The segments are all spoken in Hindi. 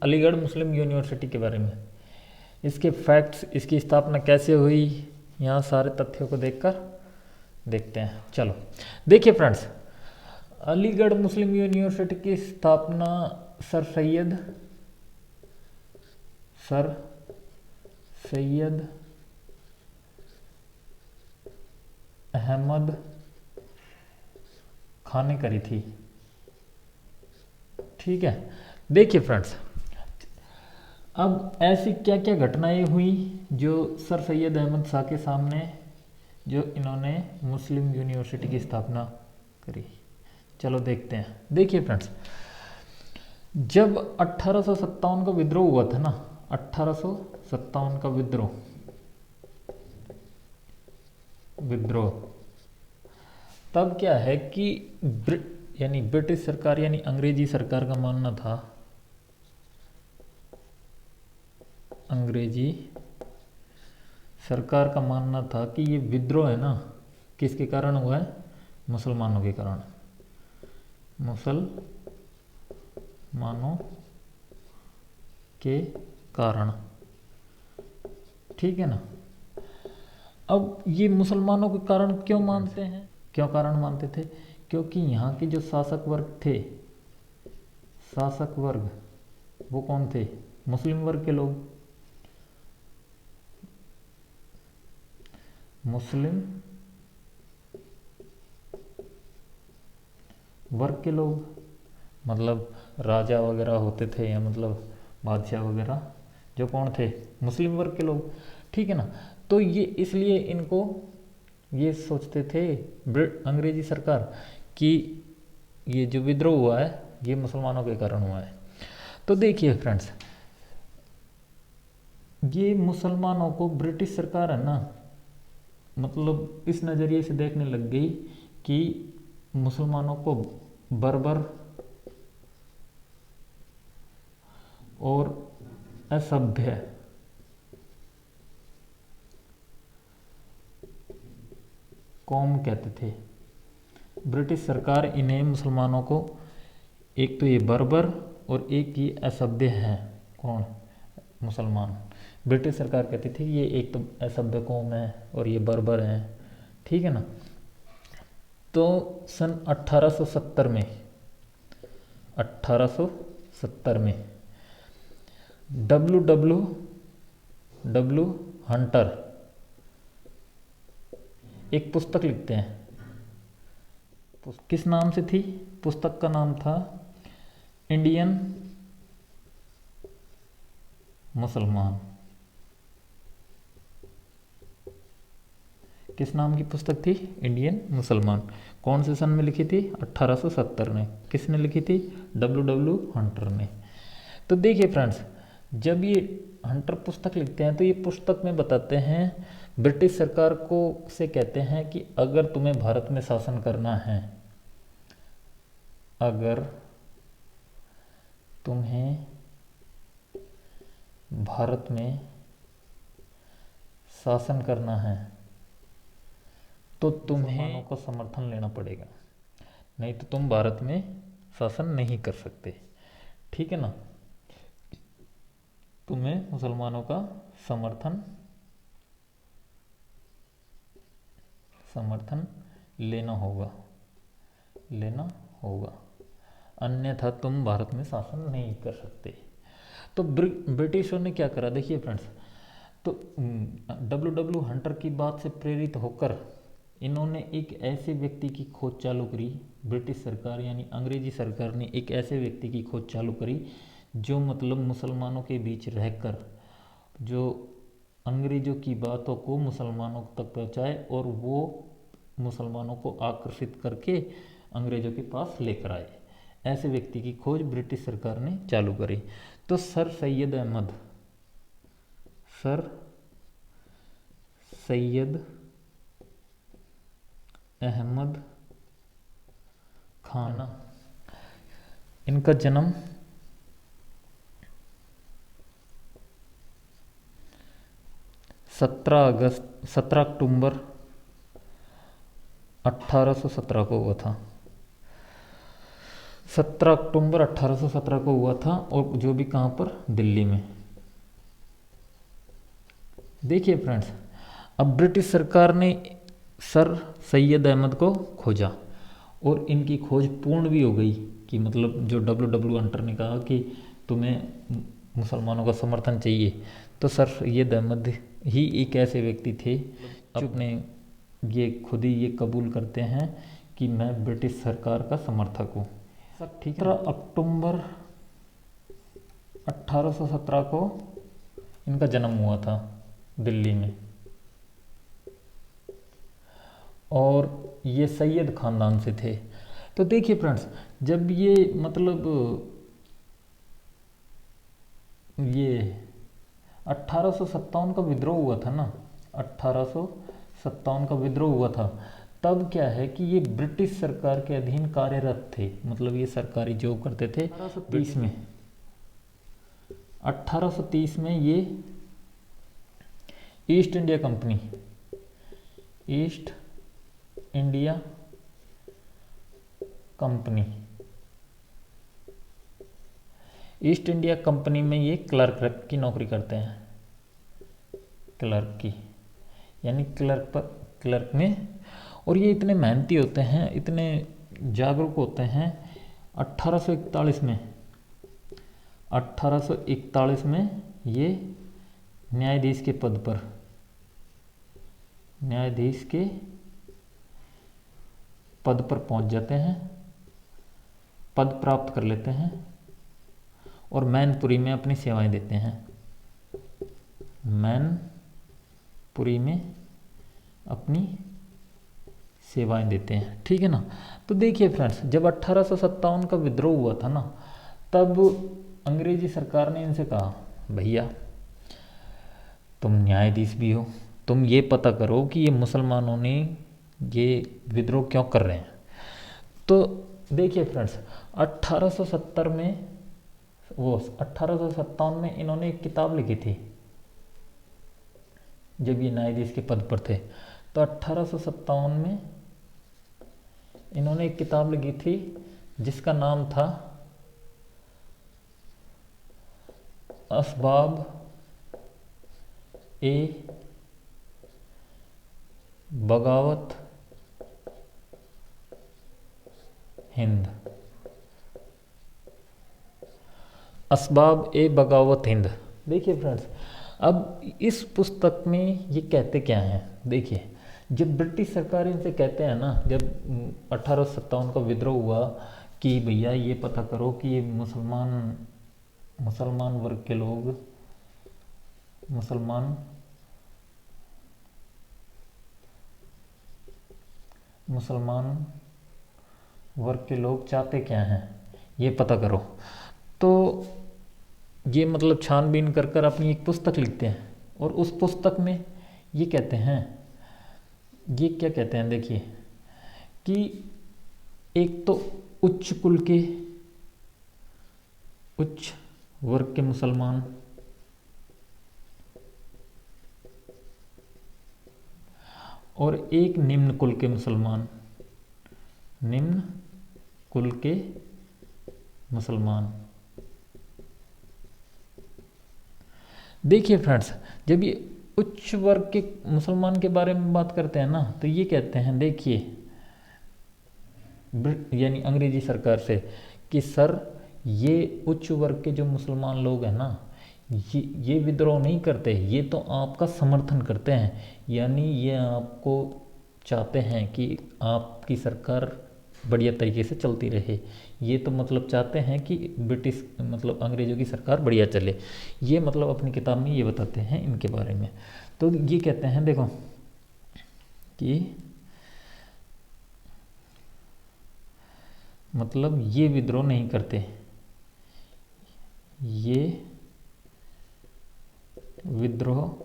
अलीगढ़ मुस्लिम यूनिवर्सिटी के बारे में, इसके फैक्ट्स, इसकी स्थापना कैसे हुई, यहाँ सारे तथ्यों को देखकर देखते हैं। चलो देखिए फ्रेंड्स, अलीगढ़ मुस्लिम यूनिवर्सिटी की स्थापना सर सैयद अहमद खान ने करी थी। ठीक है, देखिए फ्रेंड्स, अब ऐसी क्या क्या घटनाएं हुई जो सर सैयद अहमद शाह के सामने, जो इन्होंने मुस्लिम यूनिवर्सिटी की स्थापना करी। चलो देखते हैं। देखिए फ्रेंड्स, जब 1857 का विद्रोह हुआ था ना, 1857 का विद्रोह, तब क्या है कि यानी ब्रिटिश सरकार यानी अंग्रेजी सरकार का मानना था, अंग्रेजी सरकार का मानना था कि ये विद्रोह है ना, किसके कारण हुआ है? मुसलमानों के कारण, मुसलमानों के कारण। ठीक है ना। अब ये मुसलमानों के कारण क्यों मानते हैं, क्यों कारण मानते थे? क्योंकि यहाँ के जो शासक वर्ग थे, शासक वर्ग वो कौन थे? मुस्लिम वर्ग के लोग, मुस्लिम वर्ग के लोग, मतलब राजा वगैरह होते थे, या मतलब बादशाह वगैरह, जो कौन थे? मुस्लिम वर्ग के लोग। ठीक है ना। तो ये इसलिए इनको ये सोचते थे अंग्रेजी सरकार कि ये जो विद्रोह हुआ है ये मुसलमानों के कारण हुआ है। तो देखिए फ्रेंड्स, ये मुसलमानों को ब्रिटिश सरकार है ना, मतलब इस नज़रिए से देखने लग गई कि मुसलमानों को बर्बर और असभ्य कौम कहते थे। ब्रिटिश सरकार इन्हें, मुसलमानों को, एक तो ये बर्बर और एक ये असभ्य हैं। कौन? मुसलमान। ब्रिटिश सरकार कहती थी ये एक तो असभ्य कौम है और ये बर्बर हैं। ठीक है ना। तो सन 1870 में, 1870 में डब्ल्यू हंटर एक पुस्तक लिखते हैं। किस नाम से थी? पुस्तक का नाम था इंडियन मुसलमान। किस नाम की पुस्तक थी? इंडियन मुसलमान। कौन से सन में लिखी थी? 1870 में। किसने लिखी थी? डब्ल्यू हंटर ने। तो देखिए फ्रेंड्स, जब ये हंटर पुस्तक लिखते हैं तो ये पुस्तक में बताते हैं, ब्रिटिश सरकार को से कहते हैं कि अगर तुम्हें भारत में शासन करना है, अगर तुम्हें भारत में शासन करना है तो तुम्हें को समर्थन लेना पड़ेगा, नहीं तो तुम भारत में शासन नहीं कर सकते। ठीक है ना। तुम्हें मुसलमानों का समर्थन लेना होगा, अन्यथा तुम भारत में शासन नहीं कर सकते। तो ब्रिटिशों ने क्या करा? देखिए फ्रेंड्स, तो डब्ल्यू हंटर की बात से प्रेरित होकर इन्होंने एक ऐसे व्यक्ति की खोज चालू करी। ब्रिटिश सरकार यानी अंग्रेजी सरकार ने एक ऐसे व्यक्ति की खोज चालू करी जो मतलब मुसलमानों के बीच रहकर जो अंग्रेज़ों की बातों को मुसलमानों तक पहुंचाए और वो मुसलमानों को आकर्षित करके अंग्रेज़ों के पास लेकर आए। ऐसे व्यक्ति की खोज ब्रिटिश सरकार ने चालू करी। तो सर सैयद अहमद खान, इनका जन्म 17 अक्टूबर 1817 को हुआ था। 17 अक्टूबर 1817 को हुआ था, और जो भी कहाँ पर, दिल्ली में। देखिए फ्रेंड्स, अब ब्रिटिश सरकार ने सर सैयद अहमद को खोजा, और इनकी खोज पूर्ण भी हो गई, कि मतलब जो हंटर ने कहा कि तुम्हें मुसलमानों का समर्थन चाहिए, तो सर सैयद अहमद ही एक ऐसे व्यक्ति थे अपने ये खुद ही ये कबूल करते हैं कि मैं ब्रिटिश सरकार का समर्थक हूँ। ठीक है। 17 अक्टूबर 1817 को इनका जन्म हुआ था दिल्ली में, और ये सैयद ख़ानदान से थे। तो देखिए फ्रेंड्स, जब ये मतलब ये 1857 का विद्रोह हुआ था ना, 1857 का विद्रोह हुआ था, तब क्या है कि ये ब्रिटिश सरकार के अधीन कार्यरत थे, मतलब ये सरकारी जॉब करते थे। 1830 में ये east India company, east India company, east India company में ये क्लर्क की नौकरी करते हैं, क्लर्क की, यानी क्लर्क में। और ये इतने मेहनती होते हैं, इतने जागरूक होते हैं। 1841 में ये न्यायाधीश के पद पर, न्यायाधीश के पद पर पहुंच जाते हैं, पद प्राप्त कर लेते हैं, और मैनपुरी में अपनी सेवाएं देते हैं, मैनपुरी में अपनी सेवाएं देते हैं। ठीक है ना। तो देखिए फ्रेंड्स, जब 1857 का विद्रोह हुआ था ना, तब अंग्रेजी सरकार ने इनसे कहा, भैया तुम न्यायाधीश भी हो, तुम ये पता करो कि ये मुसलमानों ने ये विद्रोह क्यों कर रहे हैं। तो देखिए फ्रेंड्स, 1870 में, वो 1857 में इन्होंने एक किताब लिखी थी, जब ये न्यायाधीश के पद पर थे। तो 1857 में इन्होंने एक किताब लिखी थी जिसका नाम था असबाब ए बगावत हिंद, असबाब ए बगावत हिंद। देखिए फ्रेंड्स, अब इस पुस्तक में ये कहते क्या हैं, देखिए, जब ब्रिटिश सरकार इनसे कहते हैं ना, जब 1857 का विद्रोह हुआ, कि भैया ये पता करो कि ये मुसलमान वर्ग के लोग, मुसलमान वर्ग के लोग चाहते क्या हैं, ये पता करो। तो ये मतलब छानबीन कर कर अपनी एक पुस्तक लिखते हैं, और उस पुस्तक में ये कहते हैं, ये क्या कहते हैं, देखिए, कि एक तो उच्च कुल के, उच्च वर्ग के मुसलमान, और एक निम्न कुल के मुसलमान, निम्न कुल के मुसलमान। देखिए फ्रेंड्स, जब ये उच्च वर्ग के मुसलमान के बारे में बात करते हैं ना, तो ये कहते हैं, देखिए, यानी अंग्रेजी सरकार से, कि सर ये उच्च वर्ग के जो मुसलमान लोग हैं ना, ये विद्रोह नहीं करते, ये तो आपका समर्थन करते हैं, यानी ये आपको चाहते हैं कि आपकी सरकार बढ़िया तरीके से चलती रहे, ये तो मतलब चाहते हैं कि ब्रिटिश मतलब अंग्रेज़ों की सरकार बढ़िया चले। ये मतलब अपनी किताब में ये बताते हैं इनके बारे में। तो ये कहते हैं, देखो, कि मतलब ये विद्रोह नहीं करते, ये विद्रोह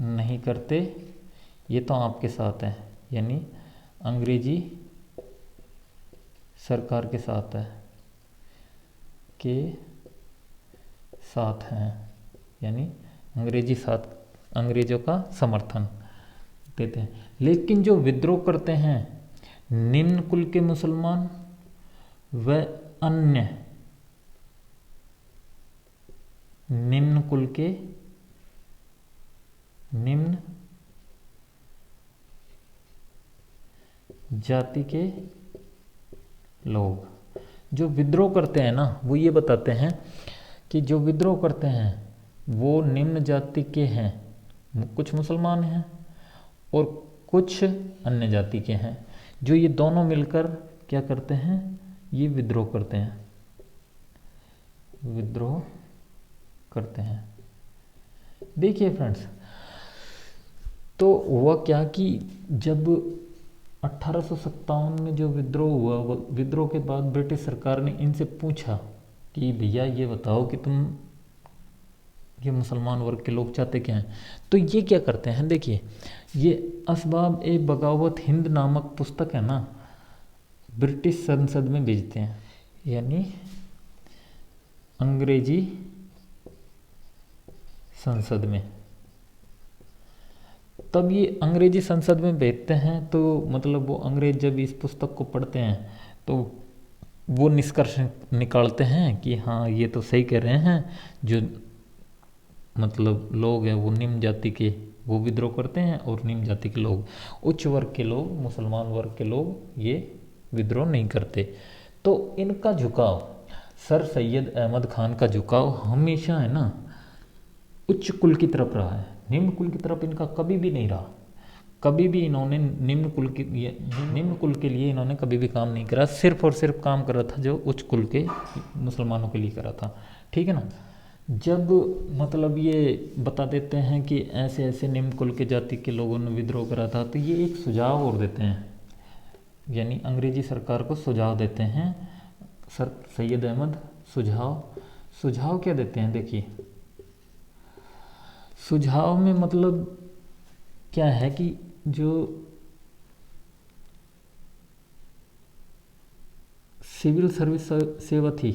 नहीं करते, ये तो आपके साथ है, यानी अंग्रेजी सरकार के साथ है, के साथ हैं, यानी अंग्रेज़ों का समर्थन देते हैं। लेकिन जो विद्रोह करते हैं निम्न कुल के मुसलमान व अन्य निम्न कुल के निम्न जाति के लोग, जो विद्रोह करते हैं ना, वो ये बताते हैं कि जो विद्रोह करते हैं वो निम्न जाति के हैं, कुछ मुसलमान हैं और कुछ अन्य जाति के हैं, जो ये दोनों मिलकर क्या करते हैं, ये विद्रोह करते हैं, विद्रोह करते हैं। देखिए फ्रेंड्स, तो हुआ क्या कि जब 1857 में जो विद्रोह हुआ, विद्रोह के बाद ब्रिटिश सरकार ने इनसे पूछा कि भैया ये बताओ कि तुम ये मुसलमान वर्ग के लोग चाहते क्या हैं। तो ये क्या करते हैं, देखिए ये असबाब ए बगावत हिंद नामक पुस्तक है ना, ब्रिटिश संसद में भेजते हैं, यानी अंग्रेजी संसद में। तब ये अंग्रेजी संसद में भेजते हैं तो मतलब वो अंग्रेज जब इस पुस्तक को पढ़ते हैं तो वो निष्कर्ष निकालते हैं कि हाँ ये तो सही कह रहे हैं, जो मतलब लोग हैं वो निम्न जाति के वो विद्रोह करते हैं और निम्न जाति के लोग, उच्च वर्ग के लोग, मुसलमान वर्ग के लोग ये विद्रोह नहीं करते। तो इनका झुकाव, सर सैयद अहमद खान का झुकाव हमेशा है ना उच्च कुल की तरफ रहा है, निम्न कुल की तरफ इनका कभी भी नहीं रहा। कभी भी इन्होंने निम्न कुल के लिए इन्होंने कभी भी काम नहीं करा, सिर्फ और सिर्फ काम करा था जो उच्च कुल के मुसलमानों के लिए करा था, ठीक है ना। जब मतलब ये बता देते हैं कि ऐसे ऐसे निम्न कुल के जाति के लोगों ने विद्रोह करा था, तो ये एक सुझाव और देते हैं, यानी अंग्रेजी सरकार को सुझाव देते हैं सर सैयद अहमद। सुझाव क्या देते हैं, देखिए सुझाव में मतलब क्या है कि जो सिविल सर्विस सेवा थी,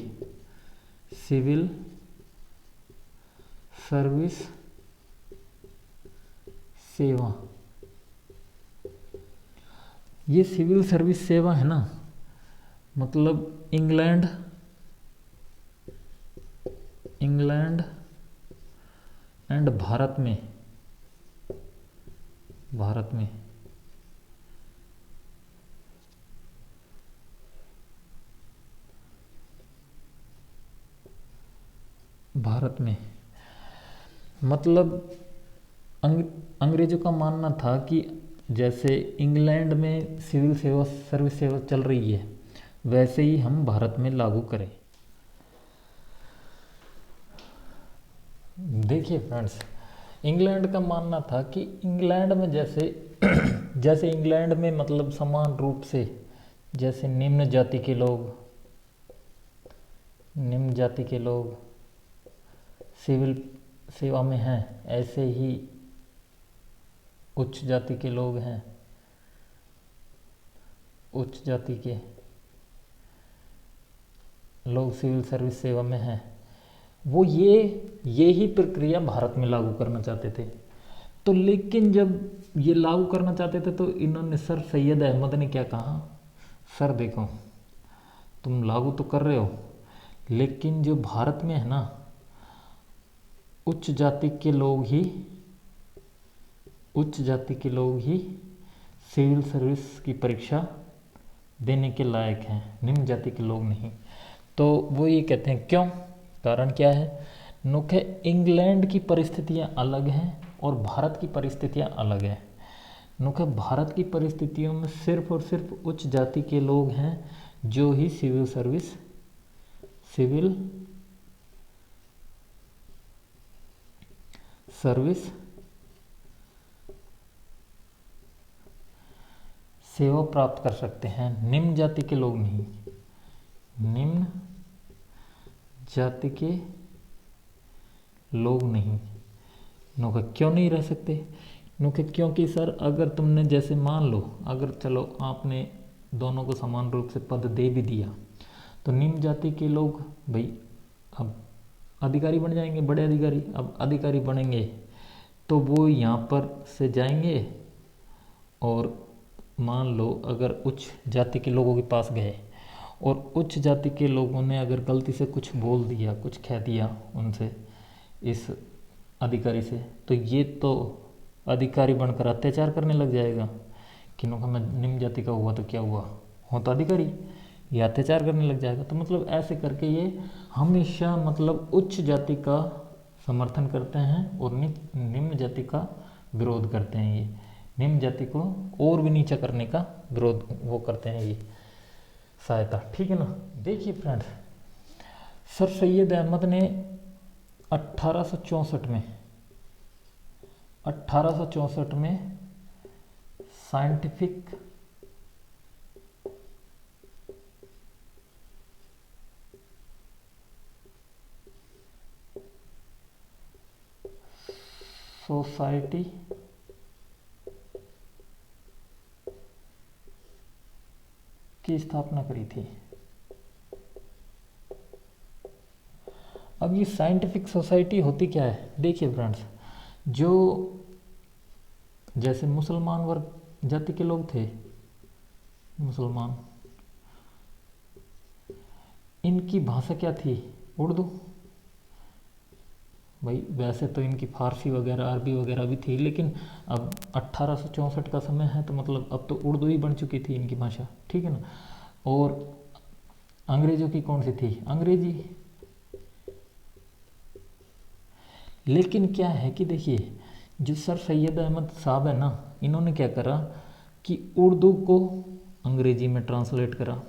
सिविल सर्विस सेवा, ये सिविल सर्विस सेवा है ना, मतलब इंग्लैंड एंड भारत में मतलब अंग्रेजों का मानना था कि जैसे इंग्लैंड में सिविल सर्विस सेवा चल रही है वैसे ही हम भारत में लागू करें। देखिए फ्रेंड्स, इंग्लैंड का मानना था कि इंग्लैंड में जैसे इंग्लैंड में मतलब समान रूप से जैसे निम्न जाति के लोग सिविल सेवा में हैं, ऐसे ही उच्च जाति के लोग हैं, उच्च जाति के लोग सिविल सर्विस सेवा में हैं। वो ये ही प्रक्रिया भारत में लागू करना चाहते थे। तो लेकिन जब ये लागू करना चाहते थे तो इन्होंने सर सैयद अहमद ने क्या कहा, सर देखो तुम लागू तो कर रहे हो लेकिन जो भारत में है ना उच्च जाति के लोग ही सिविल सर्विस की परीक्षा देने के लायक हैं, निम्न जाति के लोग नहीं। तो वो ये कहते हैं क्यों, कारण क्या है, नुखे इंग्लैंड की परिस्थितियां अलग हैं और भारत की परिस्थितियां अलग हैं। नुखे भारत की परिस्थितियों में सिर्फ और सिर्फ उच्च जाति के लोग हैं जो ही सिविल सर्विस सेवा प्राप्त कर सकते हैं, निम्न जाति के लोग नहीं। निम्न जाति के लोग नहीं। नुके क्यों नहीं रह सकते, नुके क्योंकि सर अगर तुमने जैसे मान लो अगर चलो आपने दोनों को समान रूप से पद दे भी दिया तो निम्न जाति के लोग भाई अब अधिकारी बन जाएंगे, बड़े अधिकारी। अब अधिकारी बनेंगे तो वो यहाँ पर से जाएंगे और मान लो अगर उच्च जाति के लोगों के पास गए और उच्च जाति के लोगों ने अगर गलती से कुछ बोल दिया, कुछ कह दिया उनसे, इस अधिकारी से, तो ये तो अधिकारी बनकर अत्याचार करने लग जाएगा। किन्हों का मैं निम्न जाति का हुआ तो क्या हुआ, हो तो अधिकारी, ये अत्याचार करने लग जाएगा। तो मतलब ऐसे करके ये हमेशा मतलब उच्च जाति का समर्थन करते हैं और निम्न जाति का विरोध करते हैं। ये निम्न जाति को और भी नीचा करने का विरोध वो करते हैं, ये सहायता, ठीक है ना। देखिए फ्रेंड्स, सर सैयद अहमद ने 1864 में साइंटिफिक सोसाइटी की स्थापना करी थी। अब ये साइंटिफिक सोसाइटी होती क्या है, देखिए फ्रेंड्स, जो जैसे मुसलमान वर्ग जाति के लोग थे, मुसलमान, इनकी भाषा क्या थी, उर्दू। भाई वैसे तो इनकी फारसी वगैरह अरबी वगैरह भी थी, लेकिन अब 1864 का समय है तो मतलब अब तो उर्दू ही बन चुकी थी इनकी भाषा, ठीक है ना। और अंग्रेजों की कौन सी थी, अंग्रेजी। लेकिन क्या है कि देखिए, जो सर सैयद अहमद साहब है ना, इन्होंने क्या करा कि उर्दू को अंग्रेजी में ट्रांसलेट करा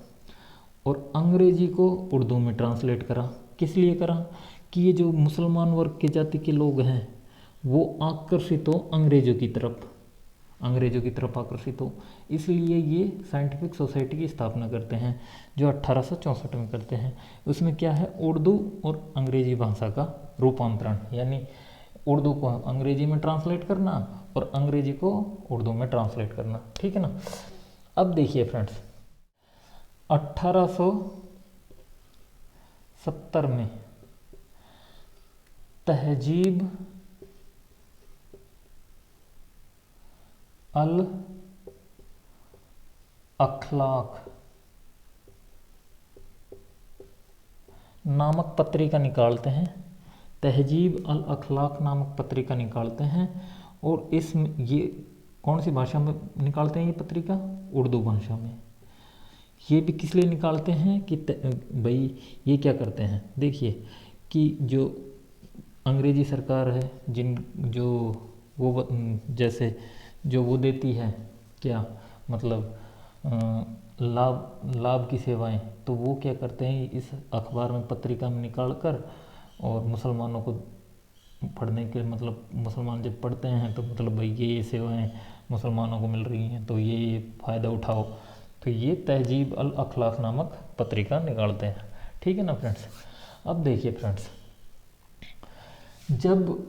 और अंग्रेजी को उर्दू में ट्रांसलेट करा। किस लिए करा कि ये जो मुसलमान वर्ग के जाति के लोग हैं वो आकर्षित हो अंग्रेजों की तरफ आकर्षित हो, इसलिए ये साइंटिफिक सोसाइटी की स्थापना करते हैं, जो 1864 में करते हैं। उसमें क्या है, उर्दू और अंग्रेजी भाषा का रूपांतरण, यानी उर्दू को अंग्रेजी में ट्रांसलेट करना और अंग्रेजी को उर्दू में ट्रांसलेट करना, ठीक है ना। अब देखिए फ्रेंड्स, 1870 में तहजीब अल अखलाक नामक पत्रिका निकालते हैं। तहजीब अल अखलाक नामक पत्रिका निकालते हैं और इसमें ये कौन सी भाषा में निकालते हैं ये पत्रिका, उर्दू भाषा में। ये भी किस लिए निकालते हैं कि भाई ये क्या करते हैं, देखिए कि जो अंग्रेजी सरकार है, जो वो जैसे जो वो देती है क्या, मतलब लाभ की सेवाएं, तो वो क्या करते हैं इस अखबार में पत्रिका में निकाल कर और मुसलमानों को पढ़ने के, मतलब मुसलमान जब पढ़ते हैं तो मतलब भाई ये सेवाएं मुसलमानों को मिल रही हैं तो ये फ़ायदा उठाओ, तो ये तहजीब अल अखलाक नामक पत्रिका निकालते हैं, ठीक है ना फ्रेंड्स। अब देखिए फ्रेंड्स, जब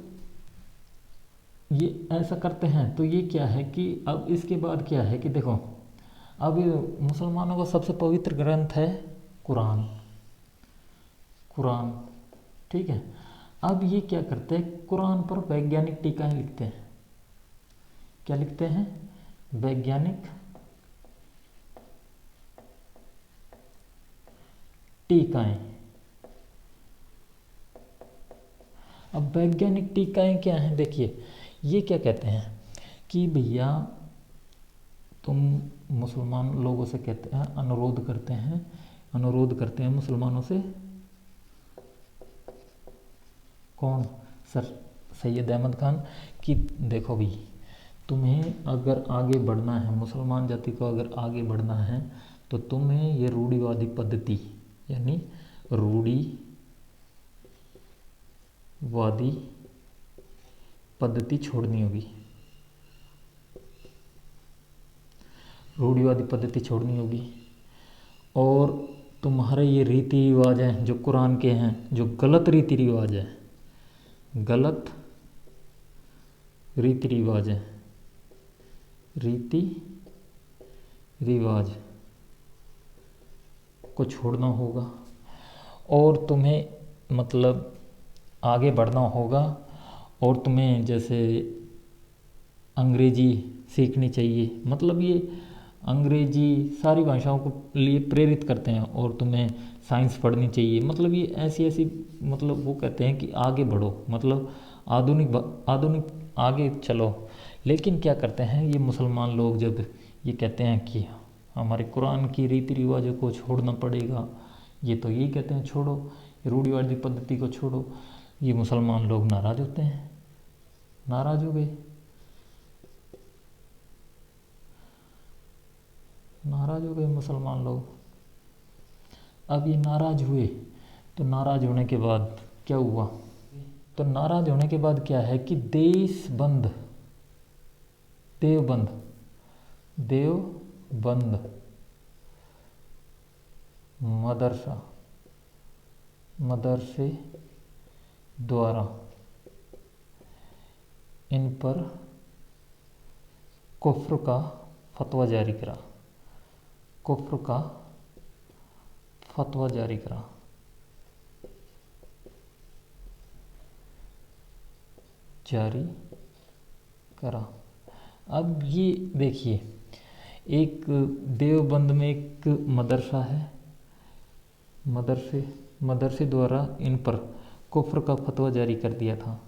ये ऐसा करते हैं तो ये क्या है कि अब इसके बाद क्या है कि देखो, अब मुसलमानों का सबसे पवित्र ग्रंथ है कुरान, ठीक है। अब ये क्या करते हैं, कुरान पर वैज्ञानिक टीकाएं लिखते हैं। क्या लिखते हैं, वैज्ञानिक टीकाएं। अब वैज्ञानिक टीकाएं क्या हैं, देखिए ये क्या कहते हैं कि भैया तुम मुसलमान लोगों से कहते हैं, अनुरोध करते हैं मुसलमानों से, कौन, सर सैयद अहमद खान, कि देखो भाई तुम्हें अगर आगे बढ़ना है, मुसलमान जाति को अगर आगे बढ़ना है तो तुम्हें ये रूढ़िवादी पद्धति, यानी रूढ़िवादी पद्धति छोड़नी होगी, और तुम्हारे ये रीति रिवाज हैं जो कुरान के हैं, जो गलत रीति रिवाज है, रीति रिवाज को छोड़ना होगा और तुम्हें मतलब आगे बढ़ना होगा, और तुम्हें जैसे अंग्रेजी सीखनी चाहिए, मतलब ये अंग्रेजी सारी भाषाओं को लिए प्रेरित करते हैं, और तुम्हें साइंस पढ़नी चाहिए, मतलब ये ऐसी ऐसी, मतलब वो कहते हैं कि आगे बढ़ो, मतलब आधुनिक आगे चलो। लेकिन क्या करते हैं ये मुसलमान लोग, जब ये कहते हैं कि हमारे कुरान की रीति रिवाजों को छोड़ना पड़ेगा, ये तो यही कहते हैं छोड़ो, रूढ़िवादी पद्धति को छोड़ो, ये मुसलमान लोग नाराज़ होते हैं, नाराज़ हो गए, नाराज़ हो गए मुसलमान लोग। अब ये नाराज़ हुए, तो नाराज़ होने के बाद क्या हुआ, तो नाराज़ होने के बाद क्या है कि देशबंद, देवबंद, देवबंद मदरसा, मदरसे द्वारा इन पर कुफ्र का फतवा जारी करा, कुफ्र का फतवा जारी करा, जारी करा। अब ये देखिए, एक देवबंद में एक मदरसा है, मदरसे द्वारा इन पर कुफ्र का फतवा जारी कर दिया था।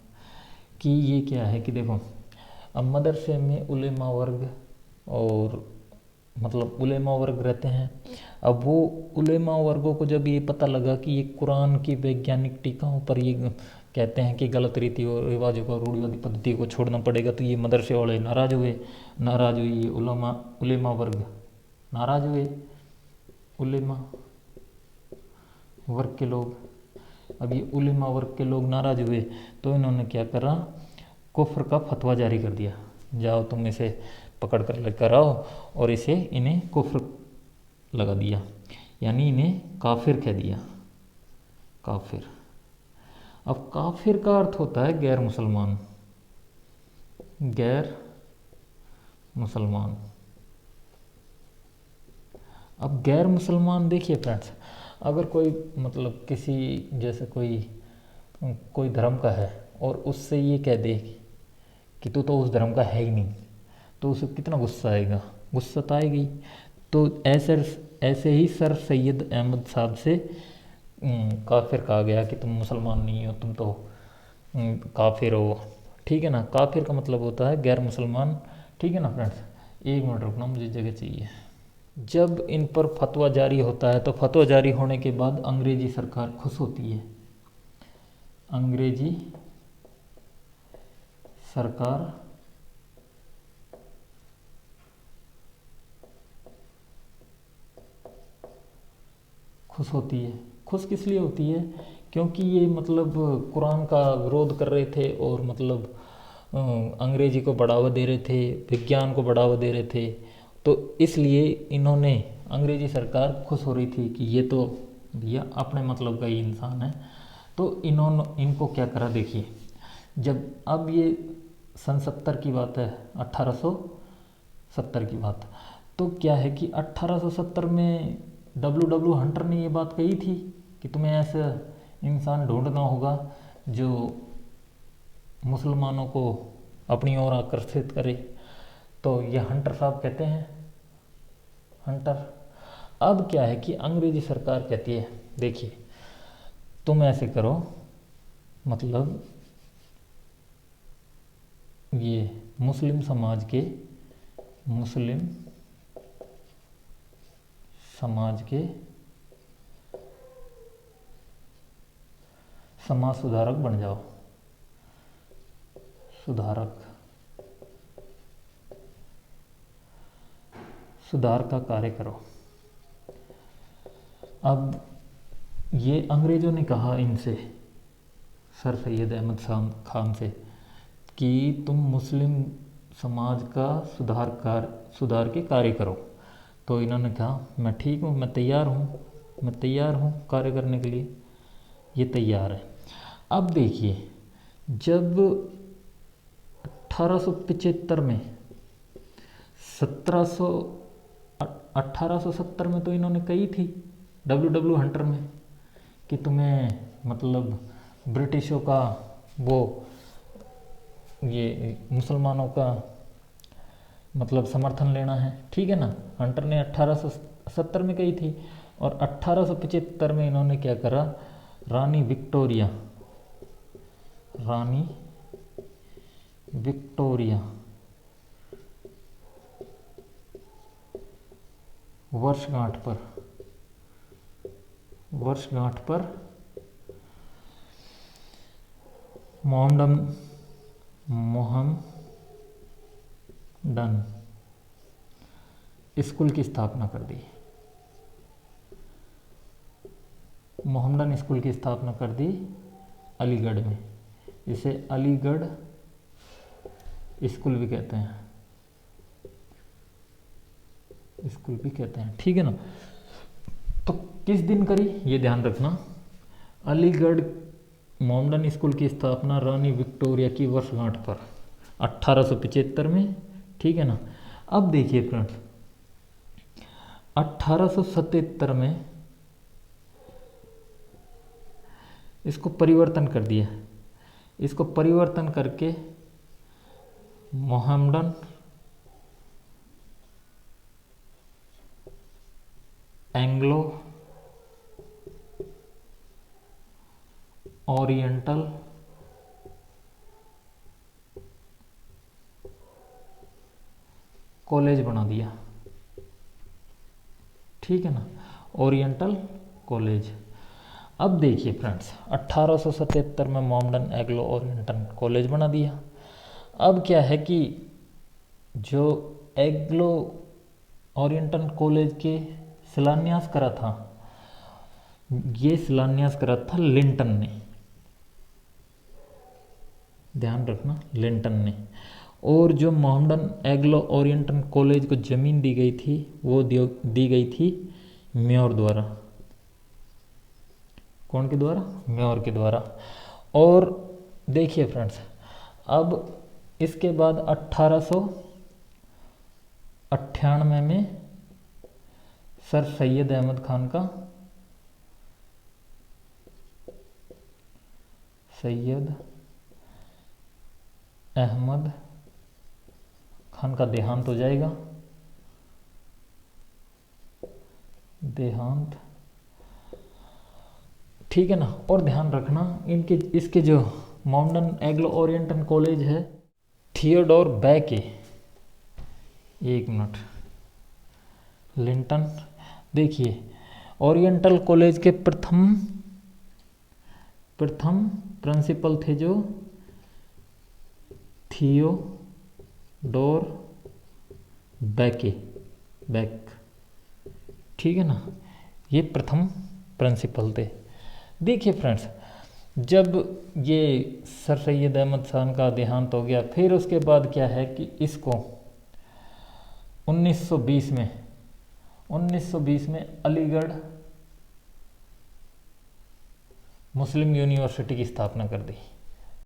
कि ये क्या है कि देखो, अब मदरसे में उलेमा वर्ग, और मतलब उलेमा वर्ग रहते हैं। अब वो उलेमा वर्गों को जब ये पता लगा कि ये कुरान की वैज्ञानिक टीकाओं पर ये कहते हैं कि गलत रीति और रिवाजों को, रूढ़िवादी पद्धति को छोड़ना पड़ेगा, तो ये मदरसे वाले नाराज़ हुए, नाराज़ हुई ये उलेमा वर्ग नाराज़ हुए, उलेमा वर्ग के लोग। अब ये उलेमा वर्ग के लोग नाराज़ हुए, तो इन्होंने क्या करा, कुफ्र का फतवा जारी कर दिया, जाओ तुम इसे पकड़ कर लेकर आओ, और इसे इन्हें कुफ्र लगा दिया, यानी इन्हें काफिर कह दिया, काफिर। अब काफिर का अर्थ होता है गैर मुसलमान, गैर मुसलमान। अब गैर मुसलमान देखिए फ्रेंड्स, अगर कोई मतलब किसी जैसे कोई धर्म का है, और उससे ये कह दे कि तू तो उस धर्म का है ही नहीं, तो उसे कितना गुस्सा आएगा, गुस्सा तो आएगा ही। तो ऐसे ही सर सैयद अहमद साहब से काफिर कहा गया कि तुम मुसलमान नहीं हो, तुम तो काफिर हो, ठीक है ना। काफिर का मतलब होता है गैर मुसलमान, ठीक है ना फ्रेंड्स। एक मिनट रुकना, मुझे जगह चाहिए। जब इन पर फतवा जारी होता है, तो फतवा जारी होने के बाद अंग्रेजी सरकार खुश होती है, अंग्रेजी सरकार खुश होती है। खुश किस लिए होती है, क्योंकि ये मतलब कुरान का विरोध कर रहे थे, और मतलब अंग्रेजी को बढ़ावा दे रहे थे, विज्ञान को बढ़ावा दे रहे थे, तो इसलिए इन्होंने, अंग्रेजी सरकार खुश हो रही थी कि ये तो भैया अपने मतलब का ही इंसान है। तो इनको क्या करा, देखिए, जब अब ये सन 70 की बात है, 1870 की बात, तो क्या है कि 1870 में डब्ल्यू हंटर ने ये बात कही थी कि तुम्हें ऐसा इंसान ढूंढना होगा जो मुसलमानों को अपनी ओर आकर्षित करे। तो ये हंटर साहब कहते हैं, हंटर। अब क्या है कि अंग्रेजी सरकार कहती है, देखिए तुम ऐसे करो, मतलब ये मुस्लिम समाज के समाज सुधारक बन जाओ, सुधार का कार्य करो। अब ये अंग्रेज़ों ने कहा इनसे, सर सैयद अहमद खान से, कि तुम मुस्लिम समाज का सुधार के कार्य करो। तो इन्होंने कहा मैं ठीक हूँ, मैं तैयार हूँ कार्य करने के लिए, ये तैयार है। अब देखिए, जब 1875 में 1870 में तो इन्होंने कही थी डब्ल्यू हंटर में कि तुम्हें मतलब ब्रिटिशों का वो ये मुसलमानों का मतलब समर्थन लेना है, ठीक है ना। हंटर ने 1870 में कही थी और 1875 में इन्होंने क्या करा, रानी विक्टोरिया वर्षगांठ पर मोहम्मडन स्कूल की स्थापना कर दी। मोहम्मडन स्कूल की स्थापना कर दी अलीगढ़ में। इसे अलीगढ़ स्कूल भी कहते हैं, ठीक है ना। तो किस दिन करी ये ध्यान रखना, अलीगढ़ मोहम्मडन स्कूल की स्थापना रानी विक्टोरिया की वर्षगांठ पर 1875 में, ठीक है ना। अब देखिए फ्रेंड्स, 1877 में इसको परिवर्तन कर दिया, इसको परिवर्तन करके मोहम्मडन एंग्लो ओरिएंटल कॉलेज बना दिया, ठीक है ना, ओरिएंटल कॉलेज। अब देखिए फ्रेंड्स, 1877 में मोहम्मडन एंग्लो ओरिएंटल कॉलेज बना दिया। अब क्या है कि जो एंग्लो ओरिएंटल कॉलेज के शिलान्यास करा था, ये शिलान्यास करा था लिंटन ने, ध्यान रखना, लिंटन ने। और जो मोहम्मडन एंग्लो ओरिएंटल कॉलेज को जमीन दी गई थी वो दी गई थी म्योर द्वारा। कौन के द्वारा? म्योर के द्वारा। और देखिए फ्रेंड्स, अब इसके बाद 1898 में सर सैयद अहमद खान का देहांत हो जाएगा, देहांत, ठीक है ना। और ध्यान रखना, इसके जो मोहम्मडन एंग्लो ओरिएंटल कॉलेज है, थियोडोर बैके, एक मिनट, लिंटन, देखिए ओरिएंटल कॉलेज के प्रथम प्रिंसिपल थे जो थियोडोर बैक, ठीक है ना, ये प्रथम प्रिंसिपल थे। देखिए फ्रेंड्स, जब ये सर सैयद अहमद खान का देहांत हो गया, फिर उसके बाद क्या है कि इसको 1920 में अलीगढ़ मुस्लिम यूनिवर्सिटी की स्थापना कर दी।